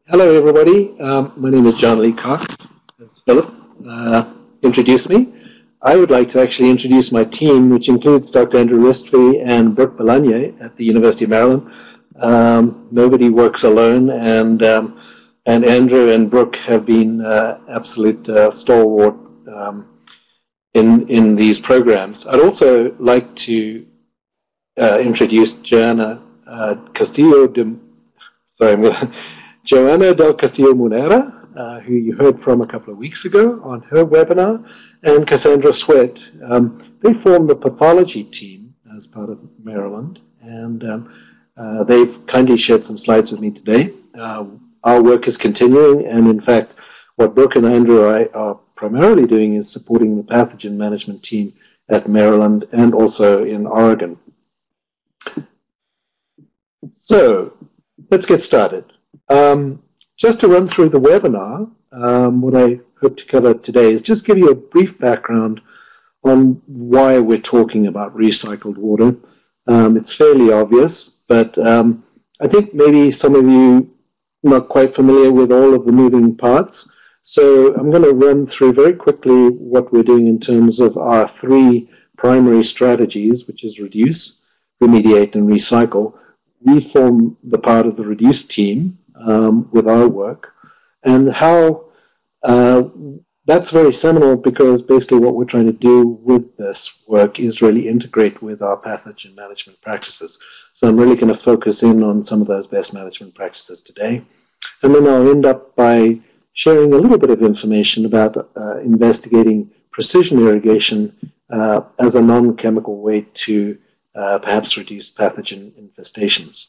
Hello, everybody. My name is John Lee Cox, as Philip introduced me. I would like to actually introduce my team, which includes Dr. Andrew Ristri and Brooke Belagne at the University of Maryland. Nobody works alone, and Andrew and Brooke have been absolute stalwart in these programs. I'd also like to introduce Joanna Joanna del Castillo Munera, who you heard from a couple of weeks ago on her webinar, and Cassandra Sweat. They form the pathology team as part of Maryland, and they've kindly shared some slides with me today. Our work is continuing, and in fact, what Brooke and Andrew are primarily doing is supporting the pathogen management team at Maryland and also in Oregon. So, let's get started. Just to run through the webinar, what I hope to cover today is just give you a brief background on why we're talking about recycled water. It's fairly obvious, but I think maybe some of you are not quite familiar with all of the moving parts. So I'm going to run through very quickly what we're doing in terms of our three primary strategies, which is reduce, remediate, and recycle. We form the part of the reduce team with our work, and how that's very seminal because basically what we're trying to do with this work is really integrate with our pathogen management practices. So I'm really going to focus in on some of those best management practices today, and then I'll end up by sharing a little bit of information about investigating precision irrigation as a non-chemical way to perhaps reduce pathogen infestations.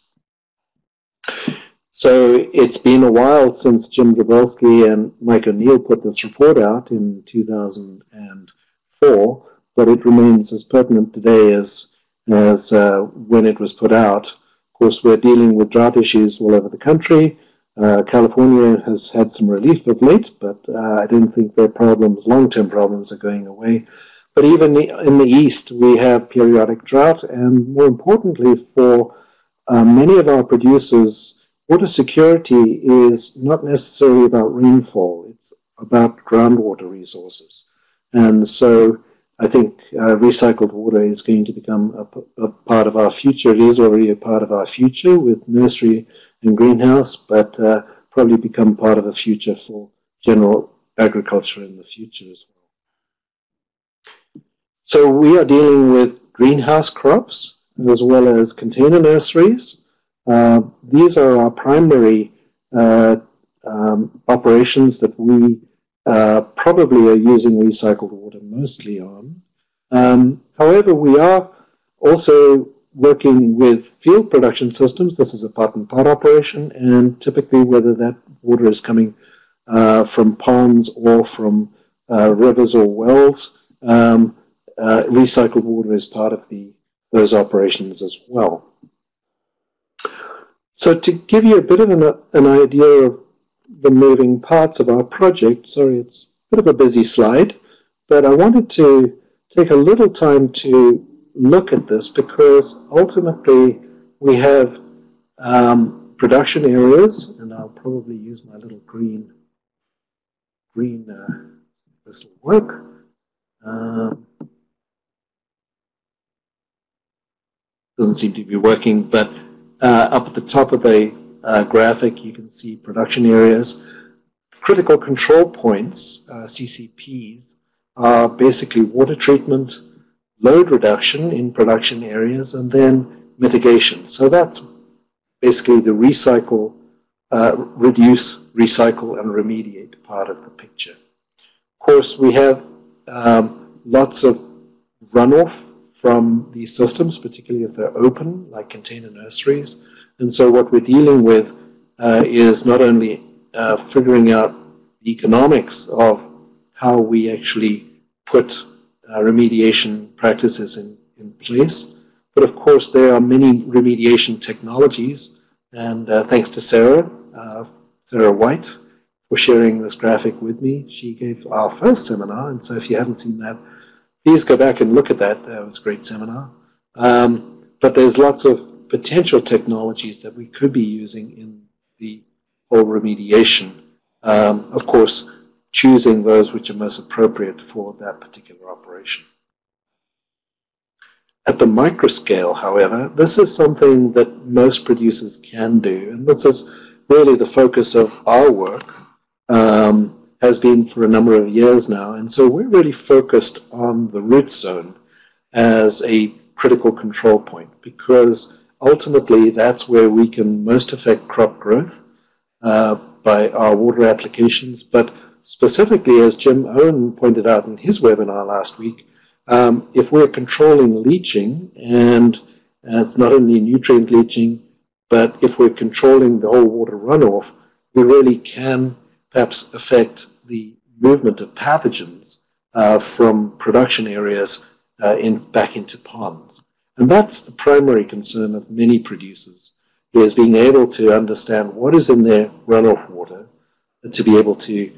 So it's been a while since Jim Grabowski and Mike O'Neill put this report out in 2004, but it remains as pertinent today as when it was put out. Of course, we're dealing with drought issues all over the country. California has had some relief of late, but I don't think their problems, long-term problems, are going away. But even in the East, we have periodic drought, and more importantly, for many of our producers, water security is not necessarily about rainfall, it's about groundwater resources. And so I think recycled water is going to become a part of our future. It is already a part of our future with nursery and greenhouse, but probably become part of a future for general agriculture in the future as well. So we are dealing with greenhouse crops as well as container nurseries. These are our primary operations that we probably are using recycled water mostly on. However, we are also working with field production systems. This is a pot-and-pot operation, and typically whether that water is coming from ponds or from rivers or wells, recycled water is part of those operations as well. So to give you a bit of an idea of the moving parts of our project, sorry, it's a bit of a busy slide, but I wanted to take a little time to look at this because ultimately we have production areas, and I'll probably use my little green this will work. Doesn't seem to be working, but up at the top of the graphic, you can see production areas. Critical control points, CCPs, are basically water treatment, load reduction in production areas, and then mitigation. So that's basically the recycle, reduce, recycle, and remediate part of the picture. Of course, we have lots of runoff from these systems, particularly if they're open, like container nurseries. And so what we're dealing with is not only figuring out the economics of how we actually put remediation practices in place, but of course there are many remediation technologies, and thanks to Sarah White for sharing this graphic with me. She gave our first seminar, and so if you haven't seen that, please go back and look at that. That was a great seminar. But there's lots of potential technologies that we could be using in the or remediation. Of course, choosing those which are most appropriate for that particular operation. At the microscale, however, this is something that most producers can do, and this is really the focus of our work, has been for a number of years now, and so we're really focused on the root zone as a critical control point, because ultimately that's where we can most affect crop growth by our water applications, but specifically, as Jim Owen pointed out in his webinar last week, if we're controlling leaching, and it's not only nutrient leaching, but if we're controlling the whole water runoff, we really can perhaps affect the movement of pathogens from production areas back into ponds. And that's the primary concern of many producers, is being able to understand what is in their runoff water, to be able to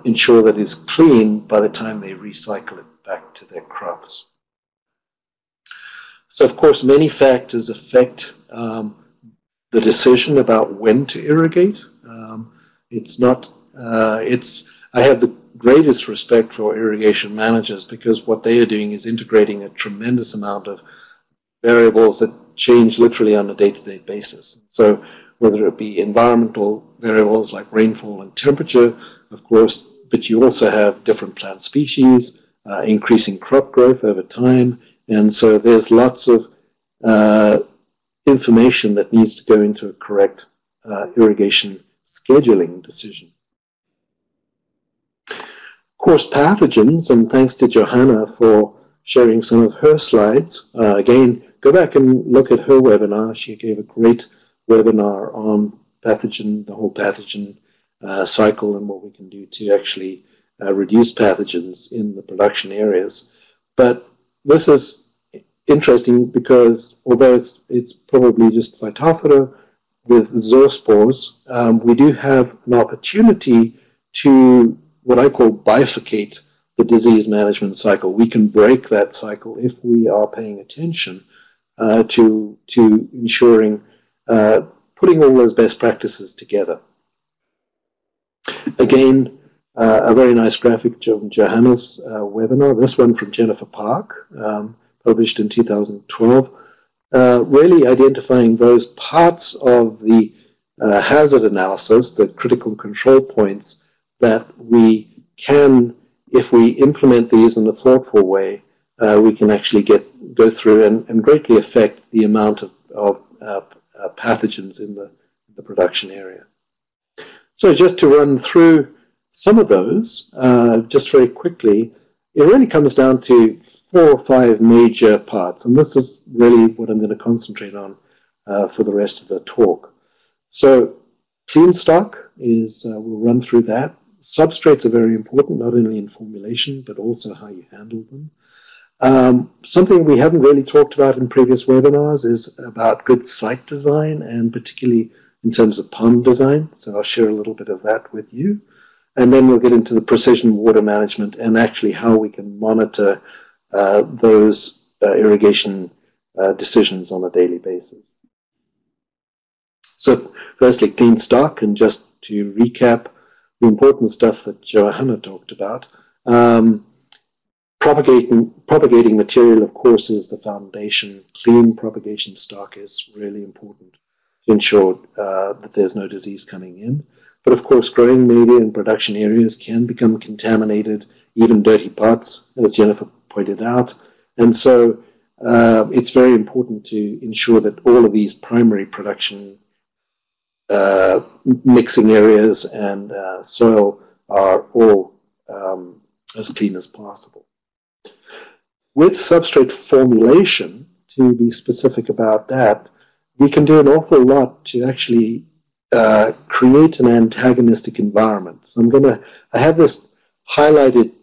ensure that it's clean by the time they recycle it back to their crops. So, of course, many factors affect the decision about when to irrigate. I have the greatest respect for irrigation managers, because what they are doing is integrating a tremendous amount of variables that change literally on a day-to-day basis. So whether it be environmental variables like rainfall and temperature, of course, but you also have different plant species, increasing crop growth over time, and so there's lots of information that needs to go into a correct irrigation scheduling decision. Of course, pathogens, and thanks to Johanna for sharing some of her slides. Again, go back and look at her webinar. She gave a great webinar on pathogen, the whole pathogen cycle, and what we can do to actually reduce pathogens in the production areas. But this is interesting because although it's probably just Phytophthora with zoospores, we do have an opportunity to what I call bifurcate the disease management cycle. We can break that cycle if we are paying attention to ensuring putting all those best practices together. Again, a very nice graphic from Johanna's webinar, this one from Jennifer Park, published in 2012, really identifying those parts of the hazard analysis, the critical control points, that we can, if we implement these in a thoughtful way, we can actually go through and greatly affect the amount of pathogens in the production area. So just to run through some of those, just very quickly, it really comes down to 4 or 5 major parts, and this is really what I'm going to concentrate on for the rest of the talk. So clean stock is, we'll run through that. Substrates are very important, not only in formulation, but also how you handle them. Something we haven't really talked about in previous webinars is about good site design, and particularly in terms of pond design. So I'll share a little bit of that with you. And then we'll get into the precision water management and actually how we can monitor those irrigation decisions on a daily basis. So firstly, clean stock, and just to recap the important stuff that Johanna talked about. Propagating material, of course, is the foundation. Clean propagation stock is really important to ensure that there's no disease coming in. But of course, growing media and production areas can become contaminated, even dirty pots, as Jennifer pointed out. And so it's very important to ensure that all of these primary production mixing areas and soil are all as clean as possible. With substrate formulation, to be specific about that, we can do an awful lot to actually create an antagonistic environment. So I have this highlighted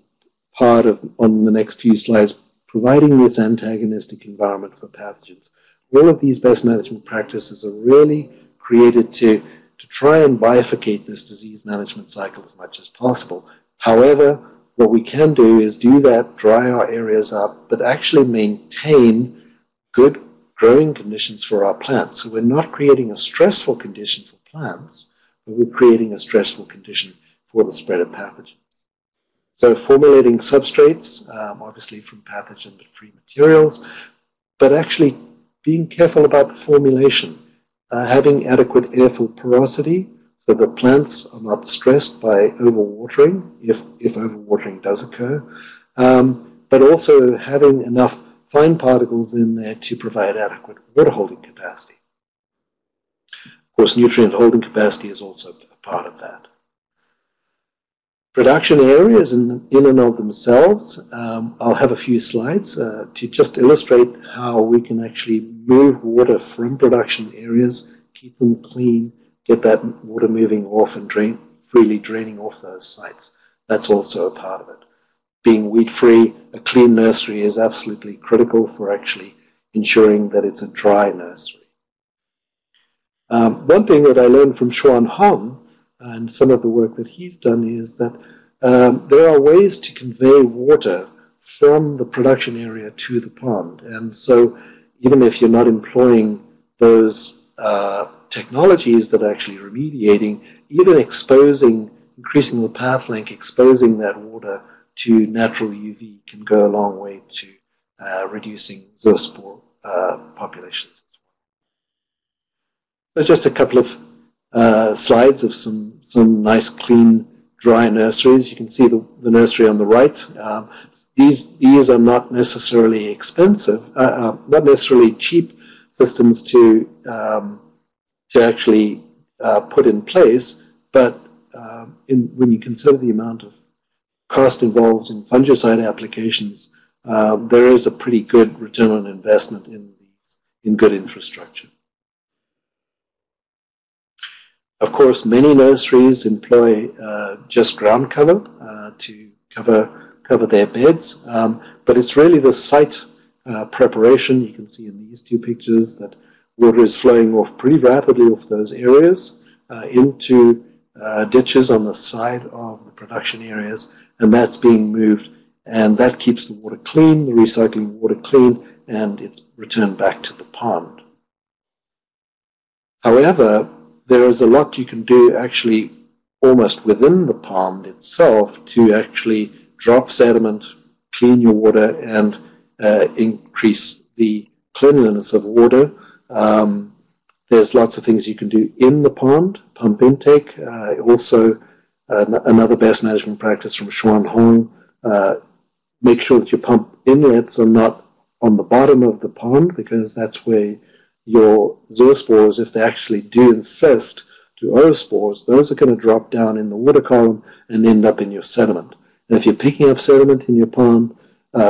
part on the next few slides, providing this antagonistic environment for pathogens. All of these best management practices are really created to try and bifurcate this disease management cycle as much as possible. However, what we can do is do that, dry our areas up, but actually maintain good growing conditions for our plants. So we're not creating a stressful condition for plants, but we're creating a stressful condition for the spread of pathogens. So formulating substrates, obviously from pathogen but free materials, but actually being careful about the formulation, having adequate airfill porosity so the plants are not stressed by overwatering, if overwatering does occur, but also having enough fine particles in there to provide adequate water holding capacity. Of course, nutrient holding capacity is also a part of that. Production areas in and of themselves, I'll have a few slides to just illustrate how we can actually move water from production areas, keep them clean, get that water moving off and freely draining off those sites. That's also a part of it. Being weed-free, a clean nursery is absolutely critical for actually ensuring that it's a dry nursery. One thing that I learned from Xuan Hong and some of the work that he's done is that there are ways to convey water from the production area to the pond. And so even if you're not employing those technologies that are actually remediating, even increasing the path length, exposing that water to natural UV can go a long way to reducing zoospore populations as well. So just a couple of slides of some nice clean dry nurseries. You can see the nursery on the right. These are not necessarily expensive, not necessarily cheap systems to actually put in place, but when you consider the amount of cost involved in fungicide applications, there is a pretty good return on investment in good infrastructure. Of course, many nurseries employ just ground cover to cover their beds, but it's really the site preparation. You can see in these two pictures that water is flowing off pretty rapidly off those areas into ditches on the side of the production areas, and that's being moved, and that keeps the water clean, the recycling water clean, and it's returned back to the pond. However, there is a lot you can do actually almost within the pond itself to actually drop sediment, clean your water, and increase the cleanliness of water. There's lots of things you can do in the pond, pump intake. Also, another best management practice from Xuan Hong, make sure that your pump inlets are not on the bottom of the pond, because that's where your zoospores, if they actually do insist to oospores, those are going to drop down in the water column and end up in your sediment. And if you're picking up sediment in your pond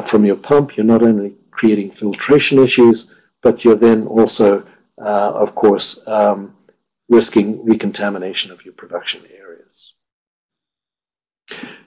from your pump, you're not only creating filtration issues, but you're then also, of course, risking recontamination of your production areas.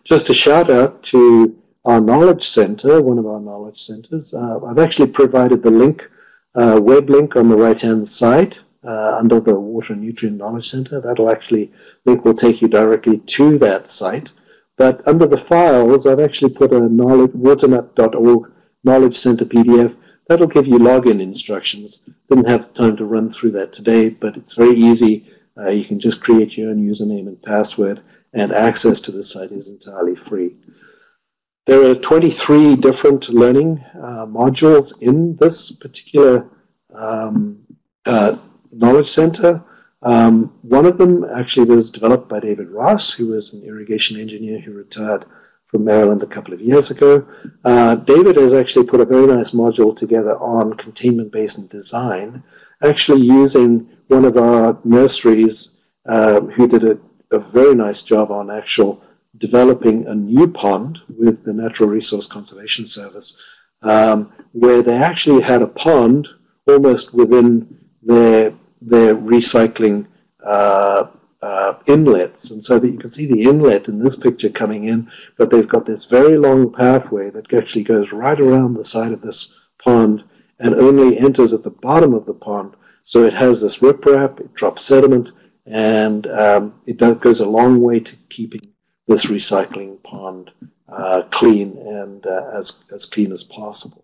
Just a shout out to our knowledge center, one of our knowledge centers. I've actually provided the link, web link on the right-hand side under the Water and Nutrient Knowledge Center. That'll actually, link will take you directly to that site. But under the files, I've actually put a waternut.org Knowledge Center PDF. That'll give you login instructions. Didn't have time to run through that today, but it's very easy. You can just create your own username and password, and access to the site is entirely free. There are 23 different learning modules in this particular knowledge center. One of them actually was developed by David Ross, who was an irrigation engineer who retired from Maryland a couple of years ago. David has actually put a very nice module together on containment basin design, actually using one of our nurseries who did a very nice job on actual developing a new pond with the Natural Resource Conservation Service, where they actually had a pond almost within their recycling inlets. And so that you can see the inlet in this picture coming in, but they've got this very long pathway that actually goes right around the side of this pond and only enters at the bottom of the pond. So it has this riprap, it drops sediment, and it goes a long way to keeping this recycling pond clean and as clean as possible.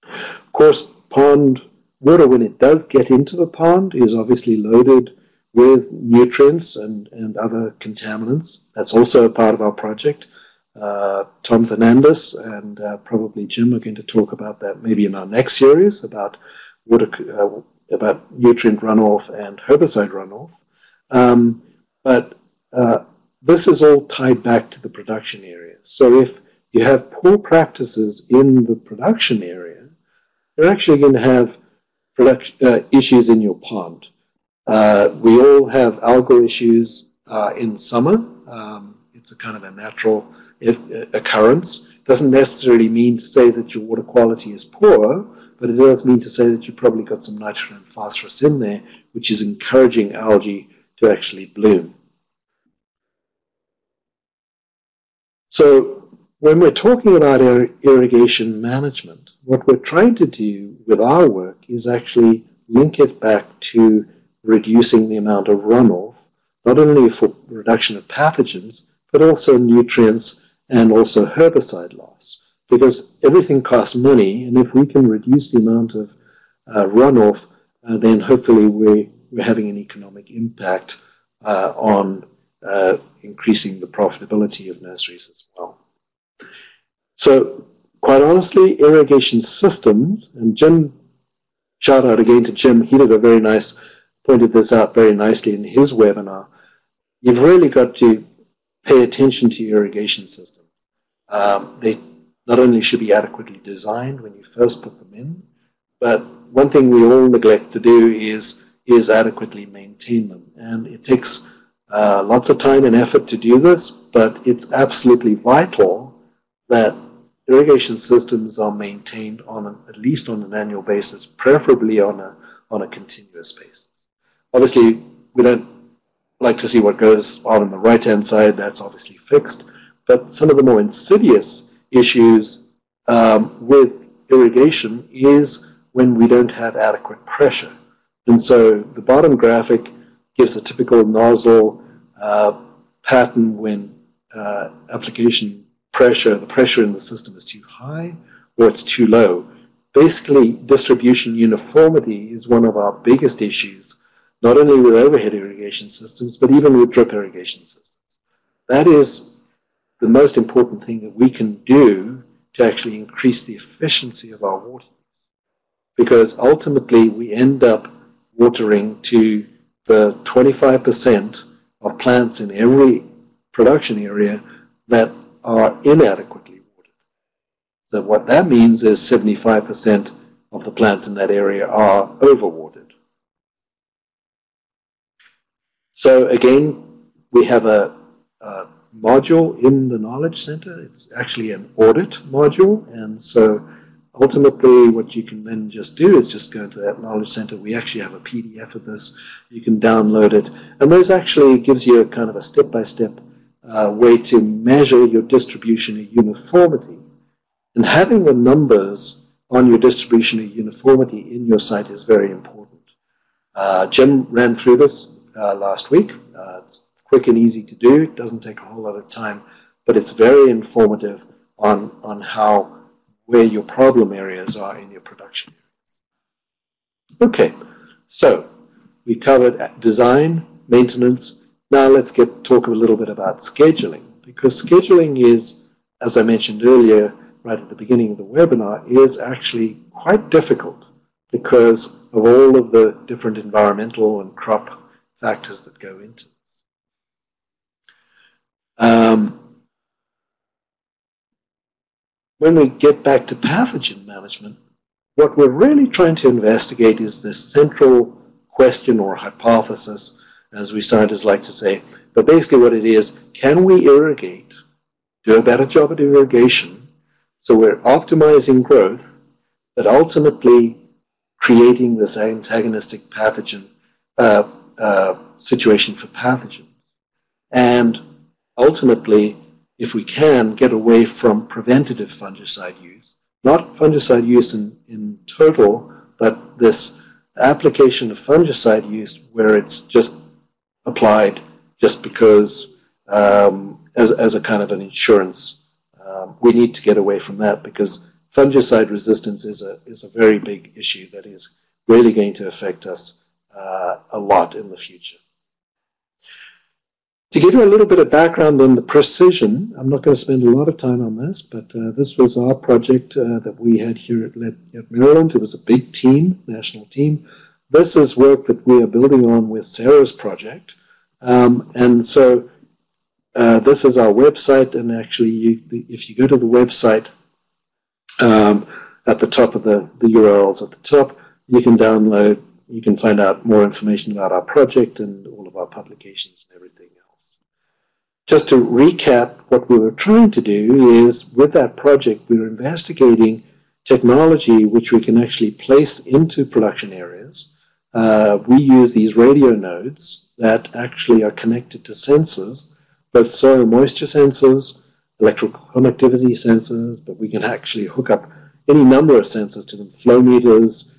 Of course, pond water, when it does get into the pond, is obviously loaded with nutrients and other contaminants. That's also a part of our project. Tom Fernandez and probably Jim are going to talk about that maybe in our next series about about nutrient runoff and herbicide runoff. But this is all tied back to the production area. So if you have poor practices in the production area, you're actually going to have issues in your pond. We all have algal issues in summer. It's a kind of a natural occurrence. It doesn't necessarily mean to say that your water quality is poor, but it does mean to say that you've probably got some nitrogen and phosphorus in there, which is encouraging algae to actually bloom. So when we're talking about irrigation management, what we're trying to do with our work is actually link it back to reducing the amount of runoff, not only for reduction of pathogens, but also nutrients and also herbicide loss. Because everything costs money, and if we can reduce the amount of runoff, then hopefully we're having an economic impact on increasing the profitability of nurseries as well. So quite honestly, irrigation systems, and Jim, shout out again to Jim, he did a very nice, pointed this out very nicely in his webinar. You've really got to pay attention to your irrigation system. They not only should be adequately designed when you first put them in, but one thing we all neglect to do is adequately maintain them. And it takes lots of time and effort to do this, but it's absolutely vital that irrigation systems are maintained at least on an annual basis, preferably on a continuous basis. Obviously, we don't like to see what goes on the right-hand side. That's obviously fixed. But some of the more insidious issues with irrigation is when we don't have adequate pressure. And so the bottom graphic gives a typical nozzle pattern when application pressure, the pressure in the system is too high or it's too low. Basically, distribution uniformity is one of our biggest issues, not only with overhead irrigation systems, but even with drip irrigation systems. That is the most important thing that we can do to actually increase the efficiency of our water use. Because ultimately, we end up watering to the 25% of plants in every production area that are inadequately watered. So what that means is 75% of the plants in that area are overwatered. So again, we have a module in the Knowledge Center. It's actually an audit module, and so ultimately what you can then just do is just go into that Knowledge Center. We actually have a PDF of this. You can download it, and this actually gives you a kind of a step-by-step way to measure your distribution of uniformity. And having the numbers on your distribution of uniformity in your site is very important. Jim ran through this last week. It's quick and easy to do. It doesn't take a whole lot of time, but it's very informative on where your problem areas are in your production areas. Okay, so we covered design, maintenance. Now let's talk a little bit about scheduling, because scheduling is, as I mentioned earlier, right at the beginning of the webinar, is actually quite difficult because of all of the different environmental and crop factors that go into it. When we get back to pathogen management, what we're really trying to investigate is this central question or hypothesis, as we scientists like to say. But basically what it is, can we irrigate, do a better job at irrigation, so we're optimizing growth, but ultimately creating this antagonistic pathogen situation for pathogens. And ultimately, if we can, get away from preventative fungicide use, not fungicide use in total, but this application of fungicide use where it's just applied just because as a kind of an insurance. We need to get away from that because fungicide resistance is a very big issue that is really going to affect us a lot in the future. To give you a little bit of background on the precision, I'm not going to spend a lot of time on this, but this was our project that we had here at Maryland. It was a big team, national team. This is work that we are building on with Sarah's project. And so this is our website, and actually if you go to the website, at the top of the URLs at the top, you can download, you can find out more information about our project and all of our publications and everything else. Just to recap, what we were trying to do is, with that project, we were investigating technology which we can actually place into production areas. We use these radio nodes that actually are connected to sensors, both soil moisture sensors, electrical conductivity sensors, but we can actually hook up any number of sensors to them, flow meters,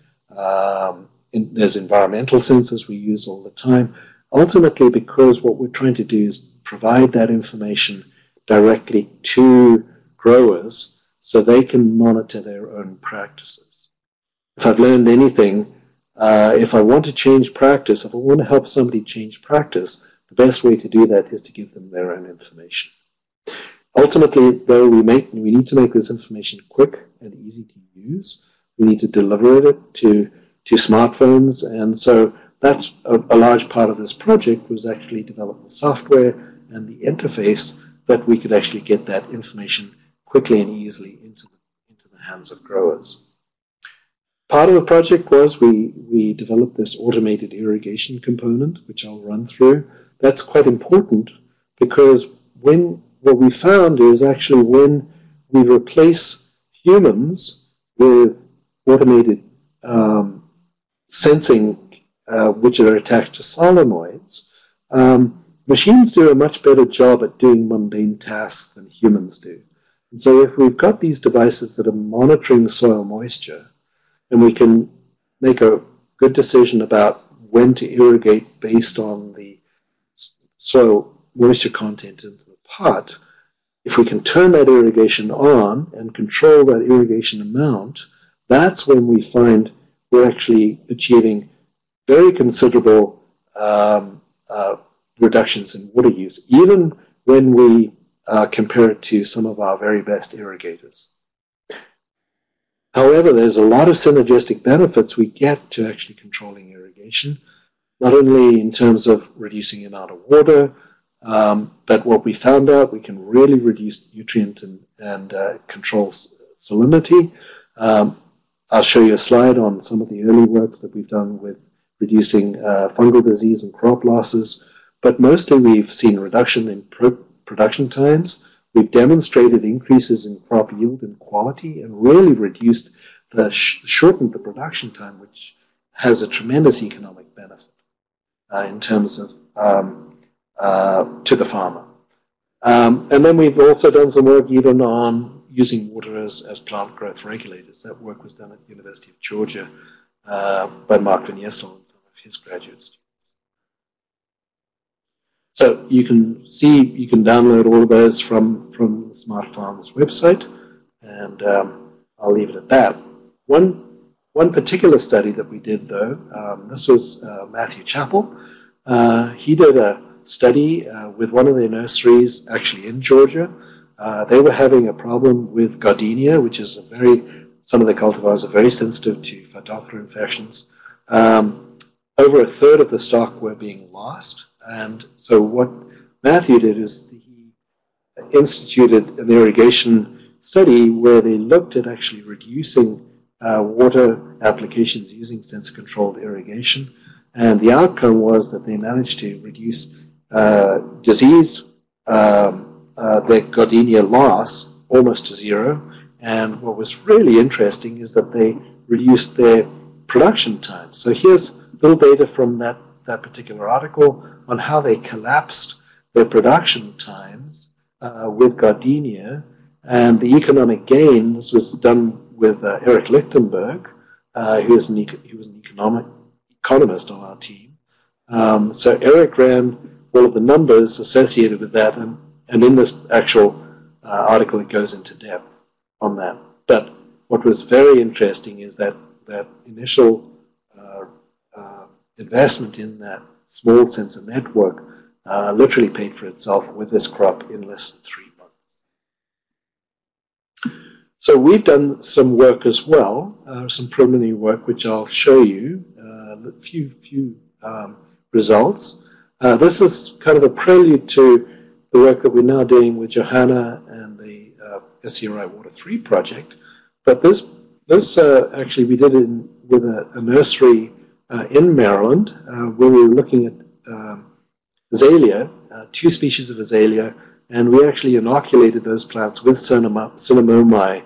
there's environmental sensors we use all the time. Ultimately, because what we're trying to do is provide that information directly to growers so they can monitor their own practices. If I've learned anything, if I want to change practice, if I want to help somebody change practice, the best way to do that is to give them their own information. Ultimately, though, we need to make this information quick and easy to use. We need to deliver it to smartphones, and so that's a large part of this project, was actually develop the software and the interface that we could actually get that information quickly and easily into the hands of growers. Part of the project was we developed this automated irrigation component, which I'll run through. That's quite important because what we found is actually when we replace humans with automated sensing, which are attached to solenoids, machines do a much better job at doing mundane tasks than humans do. And so if we've got these devices that are monitoring soil moisture, and we can make a good decision about when to irrigate based on the soil moisture content in the pot, if we can turn that irrigation on and control that irrigation amount, that's when we find we're actually achieving very considerable reductions in water use, even when we compare it to some of our very best irrigators. However, there's a lot of synergistic benefits we get to actually controlling irrigation, not only in terms of reducing the amount of water, but what we found out, we can really reduce nutrient and control salinity. I'll show you a slide on some of the early work that we've done with reducing fungal disease and crop losses, but mostly we've seen reduction in production times. We've demonstrated increases in crop yield and quality and really reduced shortened the production time, which has a tremendous economic benefit in terms of to the farmer. And then we've also done some work even on using water as plant growth regulators. That work was done at the University of Georgia by Mark Van Yessel and some of his graduate students. So you can see, you can download all of those from the Smart Farmers website, and I'll leave it at that. One particular study that we did, though, this was Matthew Chappell. He did a study with one of their nurseries, actually in Georgia. They were having a problem with gardenia, which is some of the cultivars are very sensitive to Phytophthora infections. Over a third of the stock were being lost. And so what Matthew did is he instituted an irrigation study where they looked at actually reducing water applications using sensor-controlled irrigation. And the outcome was that they managed to reduce disease, their gardenia loss, almost to zero. And what was really interesting is that they reduced their production time. So here's little data from that particular article on how they collapsed their production times with gardenia, and the economic gain. This was done with Eric Lichtenberg, who was an economist on our team. So Eric ran all of the numbers associated with that, and in this actual article it goes into depth on that. But what was very interesting is that initial investment in that small sensor network literally paid for itself with this crop in less than 3 months. So we've done some work as well, some preliminary work, which I'll show you, a few results. This is kind of a prelude to the work that we're now doing with Johanna and the SCRI WateR3 project. But this actually we did it with a nursery in Maryland, where we were looking at azalea, 2 species of azalea, and we actually inoculated those plants with Cinnamomai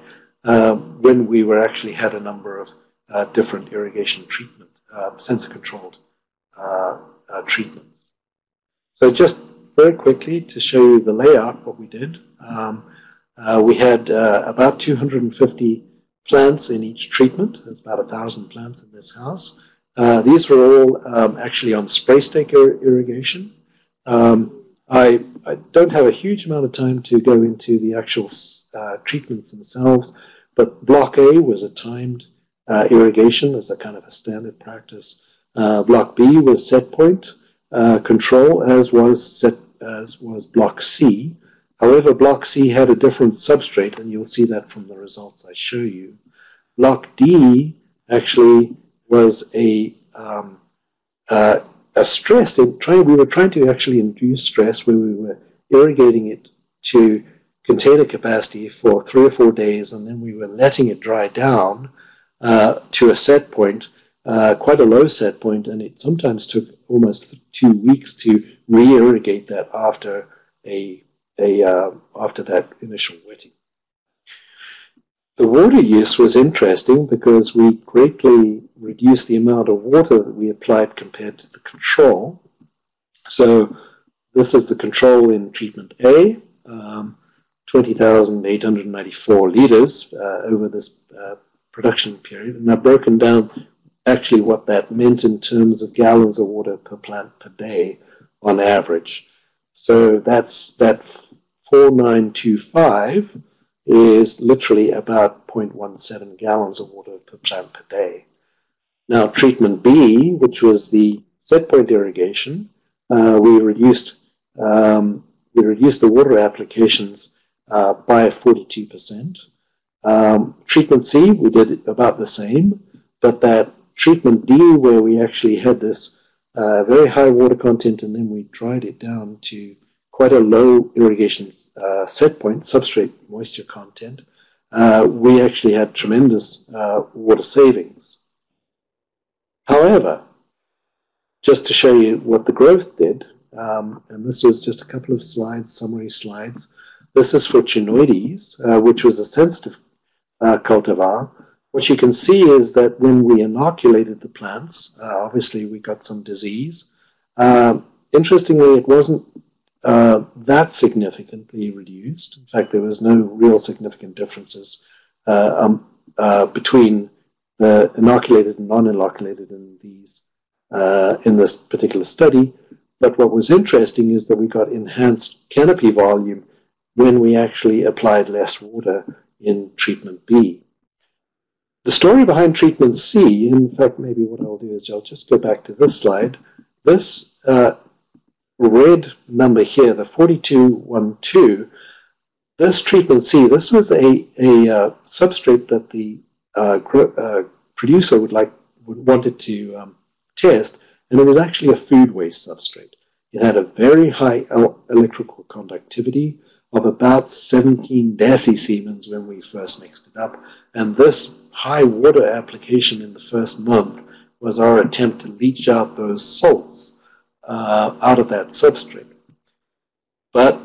when we were actually had a number of different irrigation treatment, sensor-controlled treatments. So just very quickly to show you the layout, what we did. We had about 250 plants in each treatment. There's about 1,000 plants in this house. These were all actually on spray stake irrigation. I don't have a huge amount of time to go into the actual treatments themselves, but Block A was a timed irrigation as a kind of a standard practice. Block B was set point control, as was Block C. However, Block C had a different substrate, and you'll see that from the results I show you. Block D actually was a stress. We were trying to actually induce stress where we were irrigating it to container capacity for 3 or 4 days, and then we were letting it dry down to a set point, quite a low set point, and it sometimes took almost 2 weeks to re-irrigate that after after that initial wetting. The water use was interesting because we greatly reduced the amount of water that we applied compared to the control. So this is the control in treatment A, 20,894 liters over this production period. And I've broken down actually what that meant in terms of gallons of water per plant per day on average. So that's that 4925 is literally about 0.17 gallons of water per plant per day. Now, treatment B, which was the set point irrigation, we reduced the water applications by 42%. Treatment C, we did about the same, but that treatment D, where we actually had this very high water content, and then we dried it down to quite a low irrigation set point, substrate moisture content, we actually had tremendous water savings. However, just to show you what the growth did, and this was just a couple of slides, summary slides. This is for chinoides, which was a sensitive cultivar. What you can see is that when we inoculated the plants, obviously we got some disease. Interestingly, it wasn't that significantly reduced. In fact, there was no real significant differences between the inoculated and non-inoculated in this particular study. But what was interesting is that we got enhanced canopy volume when we actually applied less water in treatment B. The story behind treatment C, in fact, maybe what I'll do is I'll just go back to this slide. This red number here, the 4212, this treatment C, this was a substrate that the producer wanted to test, and it was actually a food waste substrate. It had a very high electrical conductivity of about 17 decisiemens when we first mixed it up, and this high water application in the first month was our attempt to leach out those salts out of that substrate. But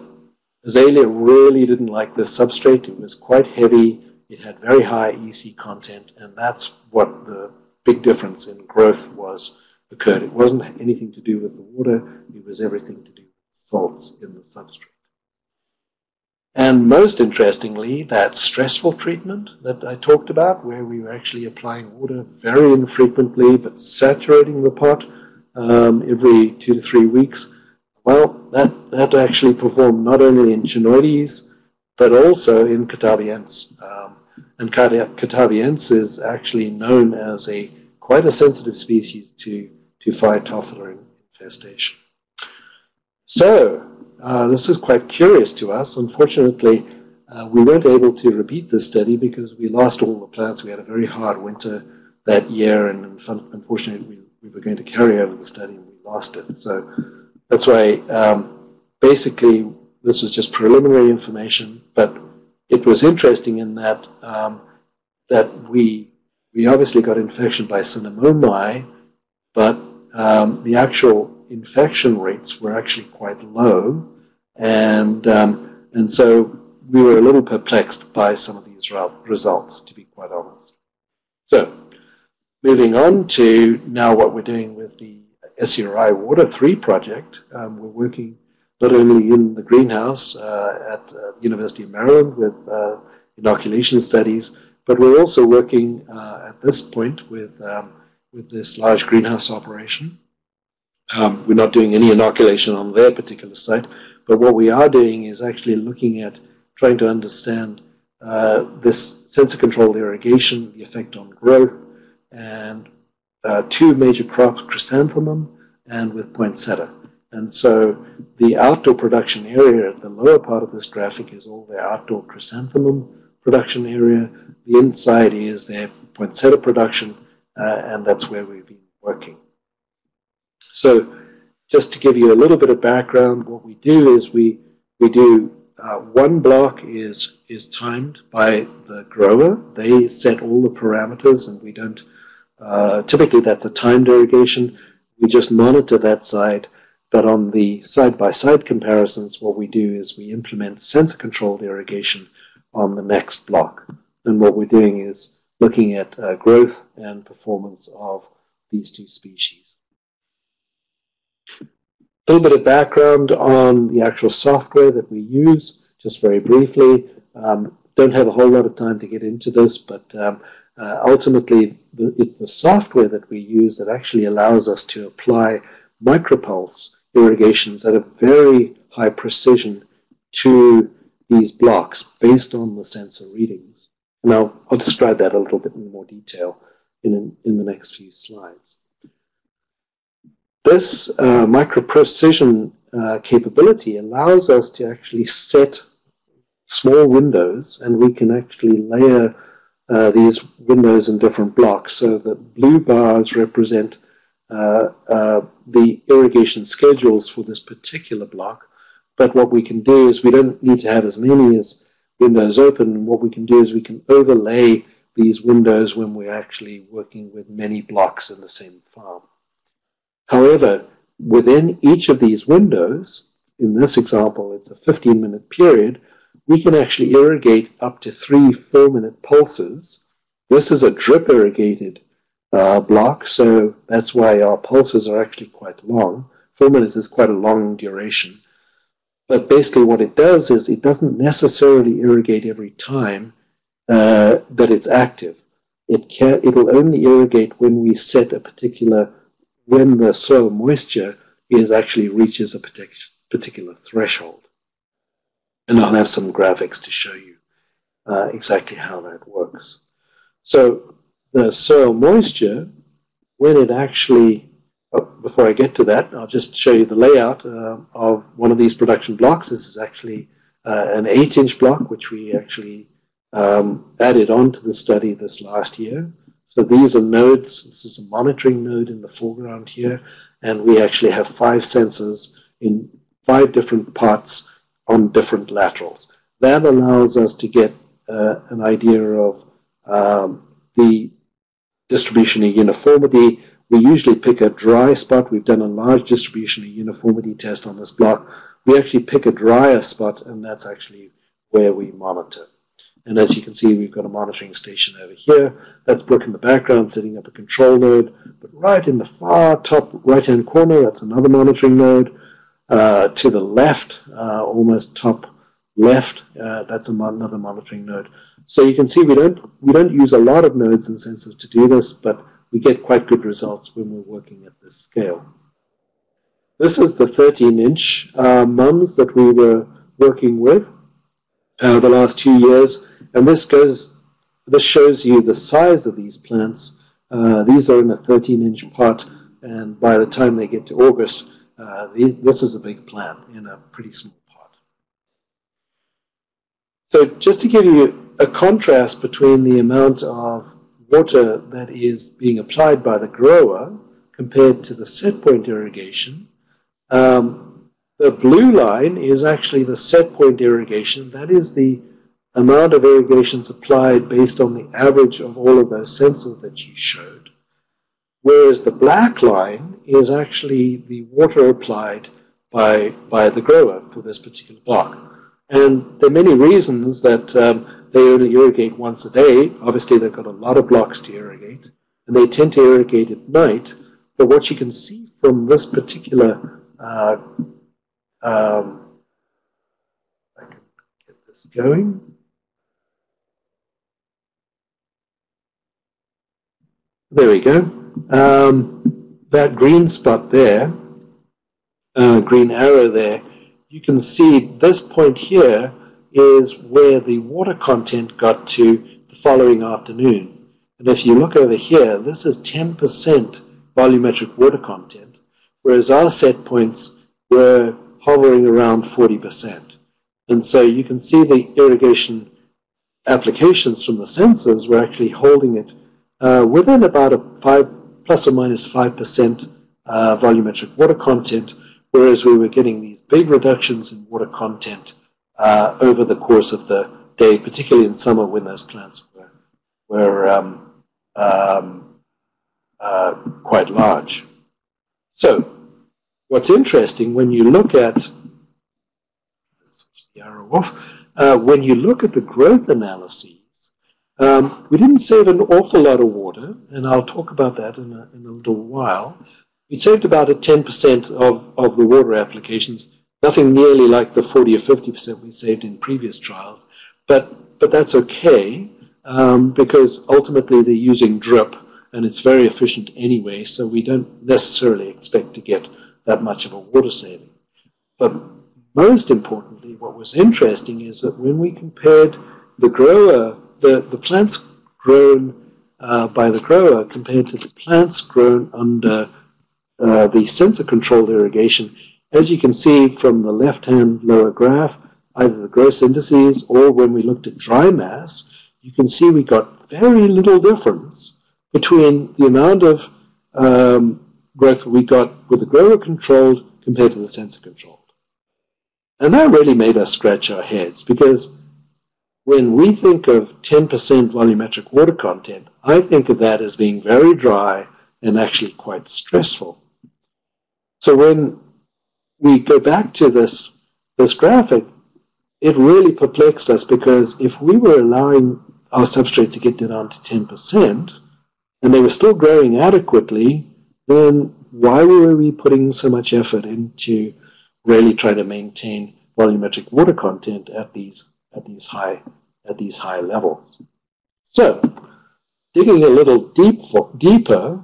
azalea really didn't like this substrate. It was quite heavy. It had very high EC content, and that's what the big difference in growth occurred. It wasn't anything to do with the water. It was everything to do with salts in the substrate. And most interestingly, that stressful treatment that I talked about, where we were actually applying water very infrequently but saturating the pot every 2 to 3 weeks, well, that actually performed not only in chinoides but also in Containment. And Containment is actually known as quite a sensitive species to Phytophthora infestation. So this is quite curious to us. Unfortunately, we weren't able to repeat this study because we lost all the plants. We had a very hard winter that year, and unfortunately we were going to carry over the study and we lost it. So that's why basically this was just preliminary information, but it was interesting in that that we obviously got infection by Cinnamomi, but the actual infection rates were actually quite low, and so we were a little perplexed by some of these results, to be quite honest. So moving on to now what we're doing with the SERI WateR3 project, we're working not only in the greenhouse at the University of Maryland with inoculation studies, but we're also working at this point with this large greenhouse operation. We're not doing any inoculation on their particular site, but what we are doing is actually looking at trying to understand this sensor-controlled irrigation, the effect on growth, and two major crops, chrysanthemum and with poinsettia. And so the outdoor production area at the lower part of this graphic is all their outdoor chrysanthemum production area. The inside is their poinsettia production, and that's where we've been working. So just to give you a little bit of background, what we do is we do one block is timed by the grower. They set all the parameters, and we don't, typically that's a timed irrigation. We just monitor that side. But on the side-by-side comparisons, what we do is we implement sensor-controlled irrigation on the next block. And what we're doing is looking at growth and performance of these two species. A little bit of background on the actual software that we use, just very briefly. Don't have a whole lot of time to get into this, but ultimately it's the software that we use that actually allows us to apply micropulse irrigations at a very high precision to these blocks based on the sensor readings. And I'll describe that a little bit in more detail in the next few slides. This micro-precision capability allows us to actually set small windows, and we can actually layer these windows in different blocks. So the blue bars represent the irrigation schedules for this particular block, but what we can do is we don't need to have as many as windows open. What we can do is we can overlay these windows when we're actually working with many blocks in the same farm. However, within each of these windows, in this example it's a 15-minute period, we can actually irrigate up to 3 4-minute pulses. This is a drip irrigated block, so that's why our pulses are actually quite long. 4 minutes is quite a long duration. But basically what it does is it doesn't necessarily irrigate every time that it's active. It will only irrigate when we set a particular, when the soil moisture actually reaches a particular threshold. And I'll have some graphics to show you exactly how that works. So the soil moisture, when it actually, before I get to that, I'll just show you the layout of one of these production blocks. This is actually an 8-inch block, which we actually added on to the study this last year. So these are nodes. This is a monitoring node in the foreground here, and we actually have 5 sensors in 5 different parts on different laterals. That allows us to get an idea of the distribution of uniformity. We usually pick a dry spot. We've done a large distribution of uniformity test on this block. We actually pick a drier spot, and that's actually where we monitor. And as you can see, we've got a monitoring station over here. That's Brooke in the background setting up a control node. But right in the far top right-hand corner, that's another monitoring node. To the left, almost top left, that's another monitoring node. So you can see we don't use a lot of nodes and sensors to do this, but we get quite good results when we're working at this scale. This is the 13-inch mums that we were working with the last 2 years, and this shows you the size of these plants. These are in a 13-inch pot, and by the time they get to August, this is a big plant in a pretty small pot. So just to give you a contrast between the amount of water that is being applied by the grower compared to the set point irrigation, the blue line is actually the set point irrigation. That is the amount of irrigations applied based on the average of all of those sensors that you showed. Whereas the black line is actually the water applied by the grower for this particular block. And there are many reasons that they only irrigate once a day. Obviously, they've got a lot of blocks to irrigate, and they tend to irrigate at night. But what you can see from this particular I can get this going. There we go. That green spot there, green arrow there, you can see this point here is where the water content got to the following afternoon. And if you look over here, this is 10% volumetric water content, whereas our set points were hovering around 40%. And so you can see the irrigation applications from the sensors were actually holding it within about a plus or minus 5% volumetric water content, whereas we were getting these big reductions in water content over the course of the day, particularly in summer when those plants were quite large. So what's interesting when you look at, switch the arrow off, when you look at the growth analyses, we didn't save an awful lot of water, and I'll talk about that in a little while. We saved about 10% of the water applications, nothing nearly like the 40 or 50% we saved in previous trials, but that's okay, because ultimately they're using drip, and it's very efficient anyway, so we don't necessarily expect to get that much of a water saving. But most importantly, what was interesting is that when we compared the grower, the plants grown by the grower compared to the plants grown under the sensor-controlled irrigation, as you can see from the left-hand lower graph, either the gross indices or when we looked at dry mass, you can see we got very little difference between the amount of growth we got with the grower-controlled compared to the sensor-controlled. And that really made us scratch our heads, because when we think of 10% volumetric water content, I think of that as being very dry and actually quite stressful. So when we go back to this graphic, it really perplexed us, because if we were allowing our substrate to get down to 10%, and they were still growing adequately, then why were we putting so much effort into really trying to maintain volumetric water content at these high levels? So, digging a little deeper,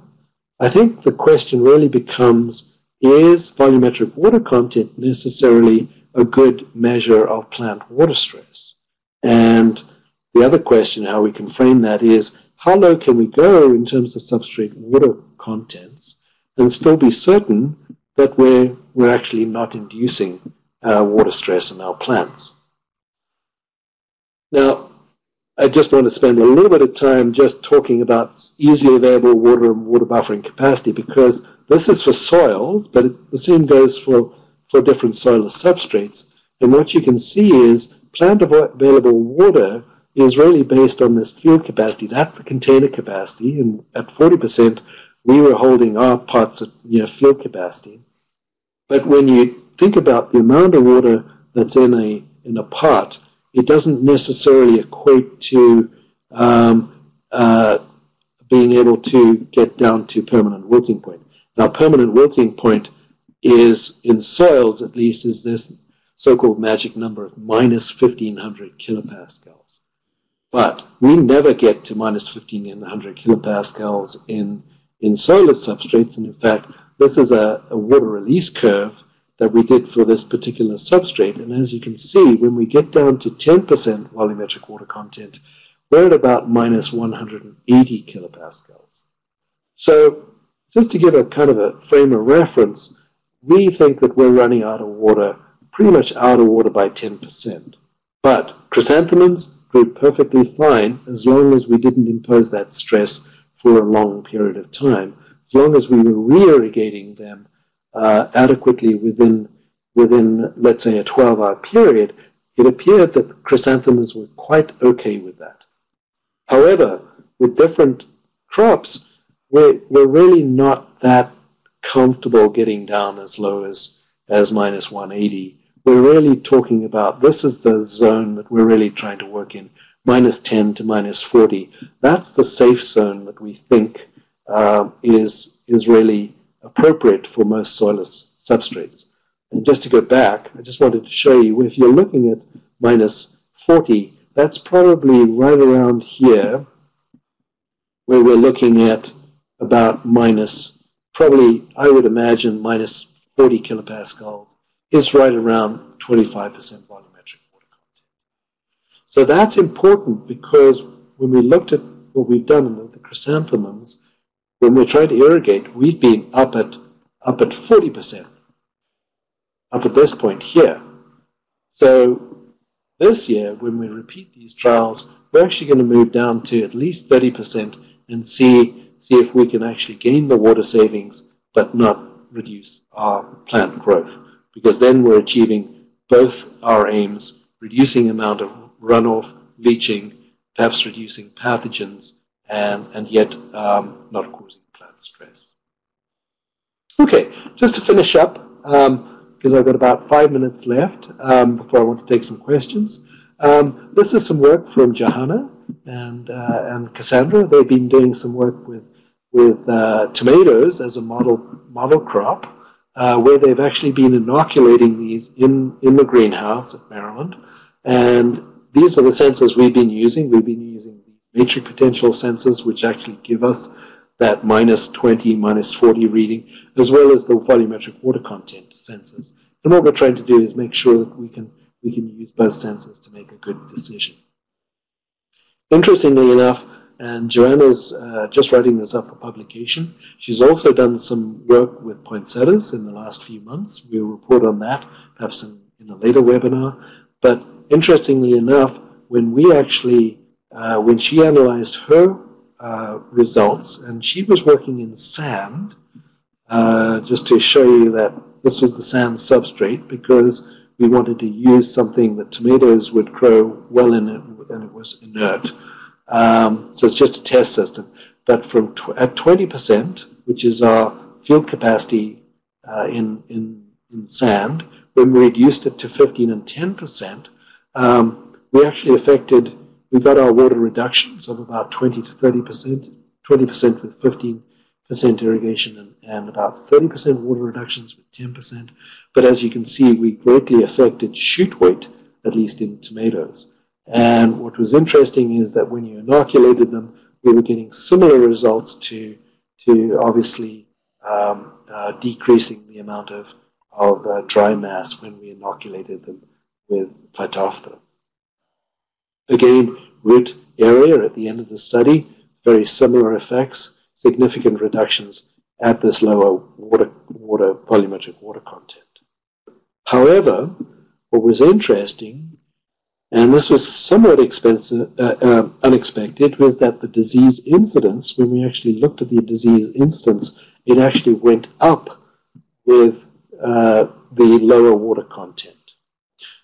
I think the question really becomes, is volumetric water content necessarily a good measure of plant water stress? And the other question, how we can frame that, is how low can we go in terms of substrate water contents and still be certain that we're actually not inducing water stress in our plants? Now, I just want to spend a little bit of time just talking about easily available water and water buffering capacity, because this is for soils, but the same goes for different soil substrates. And what you can see is plant available water is really based on this field capacity. That's the container capacity, and at 40%, we were holding our pots at field capacity. But when you think about the amount of water that's in a pot, it doesn't necessarily equate to being able to get down to permanent wilting point. Now, permanent wilting point is, in soils at least, is this so-called magic number of minus 1,500 kilopascals. But we never get to minus 1,500 kilopascals in solar substrates, and in fact, this is a water release curve that we did for this particular substrate. And as you can see, when we get down to 10% volumetric water content, we're at about minus 180 kilopascals. So just to give a kind of a frame of reference, we think that we're running out of water, pretty much out of water by 10%. But chrysanthemums grew perfectly fine as long as we didn't impose that stress for a long period of time. As long as we were re-irrigating them adequately within, let's say, a 12-hour period, it appeared that the chrysanthemums were quite okay with that. However, with different crops, we're really not that comfortable getting down as low as minus 180. We're really talking about, this is the zone that we're really trying to work in, minus 10 to minus 40. That's the safe zone that we think is really appropriate for most soilless substrates. And just to go back, I just wanted to show you, if you're looking at minus 40, that's probably right around here, where we're looking at about minus, probably, I would imagine, minus 40 kilopascals is right around 25% volumetric water content. So that's important because when we looked at what we've done in the chrysanthemums, when we're trying to irrigate, we've been up at 40%, up at this point here. So this year, when we repeat these trials, we're actually going to move down to at least 30% and see if we can actually gain the water savings but not reduce our plant growth. Because then we're achieving both our aims, reducing amount of runoff, leaching, perhaps reducing pathogens, and yet not causing plant stress. Okay, just to finish up, because I've got about 5 minutes left before I want to take some questions. This is some work from Johanna and Cassandra. They've been doing some work with tomatoes as a model crop, where they've actually been inoculating these in the greenhouse at Maryland. And these are the sensors we've been using. We've been using matrix potential sensors, which actually give us that minus 20, minus 40 reading, as well as the volumetric water content sensors. And what we're trying to do is make sure that we can use both sensors to make a good decision. Interestingly enough, and Joanna's just writing this up for publication, she's also done some work with poinsettias in the last few months. We'll report on that, perhaps in a later webinar. But interestingly enough, when we actually, when she analyzed her results, and she was working in sand, just to show you that this was the sand substrate, because we wanted to use something that tomatoes would grow well in it, and it was inert. So it's just a test system. But at 20%, which is our field capacity in sand, when we reduced it to 15 and 10%, we actually we got our water reductions of about 20 to 30%, 20% with 15% irrigation, and about 30% water reductions with 10%. But as you can see, we greatly affected shoot weight, at least in tomatoes. And what was interesting is that when you inoculated them, we were getting similar results to obviously decreasing the amount of dry mass when we inoculated them with Phytophthora. Again, root area at the end of the study, very similar effects, significant reductions at this lower volumetric water content. However, what was interesting, and this was somewhat unexpected, was that the disease incidence, when we actually looked at the disease incidence, it actually went up with the lower water content.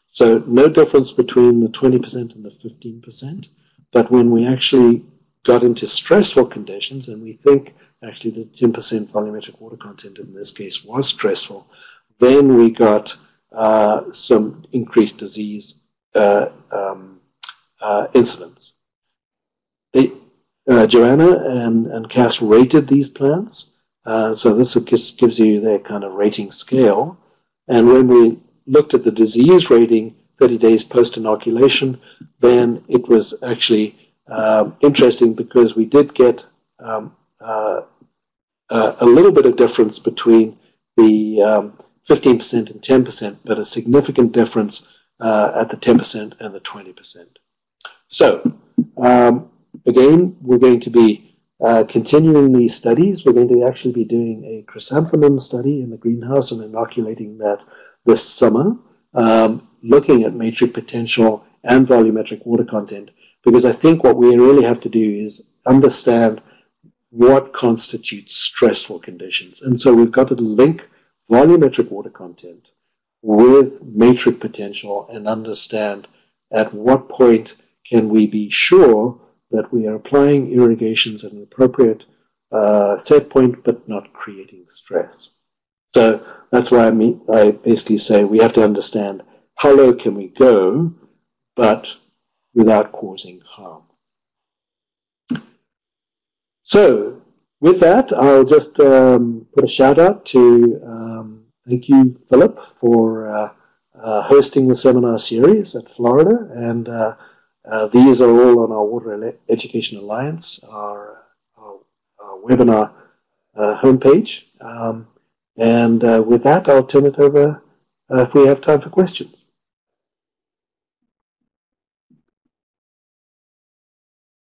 So no difference between the 20% and the 15%, but when we actually got into stressful conditions, and we think actually the 10% volumetric water content in this case was stressful, then we got some increased disease incidence. Joanna and Cass rated these plants, so this just gives you their kind of rating scale. And when we looked at the disease rating 30 days post-inoculation, then it was actually interesting because we did get a little bit of difference between the 15% and 10%, but a significant difference at the 10% and the 20%. So, again, we're going to be continuing these studies. We're going to actually be doing a chrysanthemum study in the greenhouse and inoculating that this summer, looking at matrix potential and volumetric water content, because I think what we really have to do is understand what constitutes stressful conditions. And so we've got to link volumetric water content with matrix potential and understand at what point can we be sure that we are applying irrigations at an appropriate set point but not creating stress. So that's why I basically say we have to understand how low can we go but without causing harm. So with that, I'll just put a shout out to thank you, Philip, for hosting the seminar series at Florida. And these are all on our Water Education Alliance, our webinar homepage. And with that, I'll turn it over if we have time for questions.